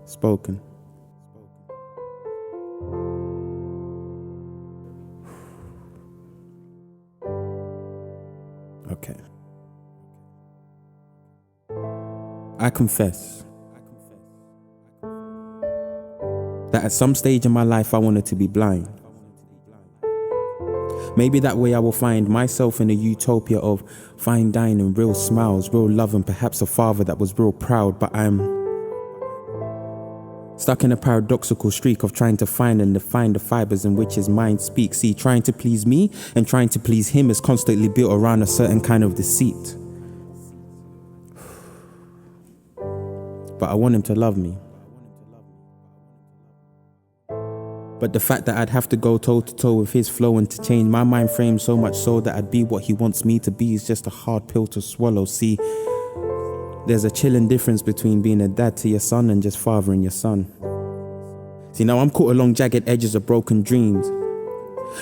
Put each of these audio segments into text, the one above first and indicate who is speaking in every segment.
Speaker 1: Spoken. Okay. I confess that at some stage in my life I wanted to be blind. Maybe that way I will find myself in a utopia of fine dining, real smiles, real love, and perhaps a father that was real proud, but I'm stuck in a paradoxical streak of trying to find and define the fibers in which his mind speaks. See, trying to please me and trying to please him is constantly built around a certain kind of deceit. But I want him to love me. But the fact that I'd have to go toe to toe with his flow and to change my mind frame so much so that I'd be what he wants me to be is just a hard pill to swallow. See, there's a chilling difference between being a dad to your son and just fathering your son. See, now I'm caught along jagged edges of broken dreams.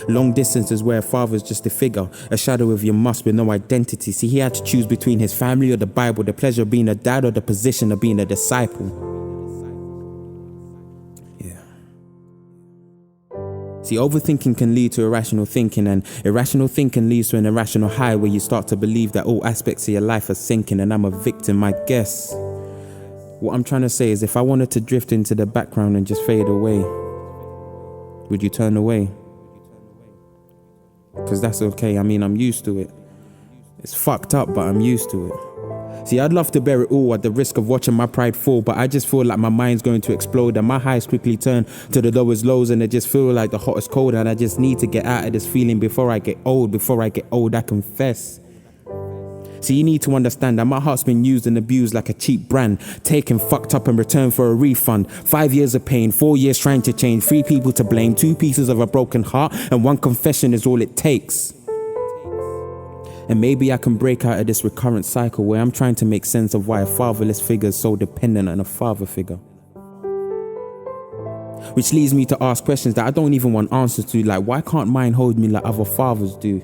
Speaker 1: Long distances where a father's just a figure, a shadow of your must with no identity. See, he had to choose between his family or the Bible, the pleasure of being a dad or the position of being a disciple. See, overthinking can lead to irrational thinking, and irrational thinking leads to an irrational high where you start to believe that all aspects of your life are sinking and I'm a victim, I guess. What I'm trying to say is if I wanted to drift into the background and just fade away, would you turn away? Because that's okay, I mean, I'm used to it. It's fucked up, but I'm used to it. See, I'd love to bear it all at the risk of watching my pride fall, but I just feel like my mind's going to explode and my highs quickly turn to the lowest lows and I just feel like the hottest cold and I just need to get out of this feeling before I get old. Before I get old, I confess. See, you need to understand that my heart's been used and abused like a cheap brand, taken, fucked up in return for a refund. 5 years of pain, 4 years trying to change, 3 people to blame, 2 pieces of a broken heart, and 1 confession is all it takes. And maybe I can break out of this recurrent cycle where I'm trying to make sense of why a fatherless figure is so dependent on a father figure. Which leads me to ask questions that I don't even want answers to, like why can't mine hold me like other fathers do?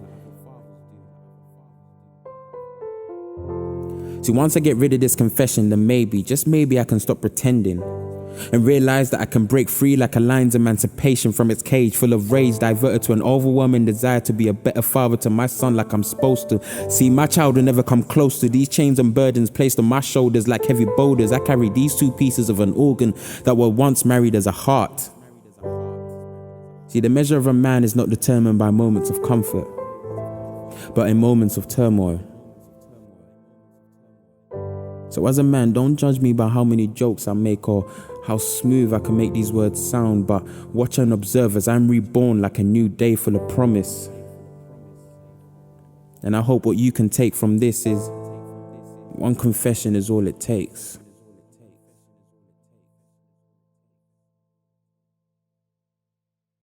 Speaker 1: See, once I get rid of this confession, then maybe, just maybe I can stop pretending and realize that I can break free like a lion's emancipation from its cage, full of rage, diverted to an overwhelming desire to be a better father to my son like I'm supposed to. See, my child will never come close to these chains and burdens placed on my shoulders like heavy boulders. I carry these 2 pieces of an organ that were once married as a heart. See, the measure of a man is not determined by moments of comfort, but in moments of turmoil. So as a man, don't judge me by how many jokes I make or how smooth I can make these words sound, but watch and observe as I'm reborn like a new day full of promise. And I hope what you can take from this is 1 confession is all it takes.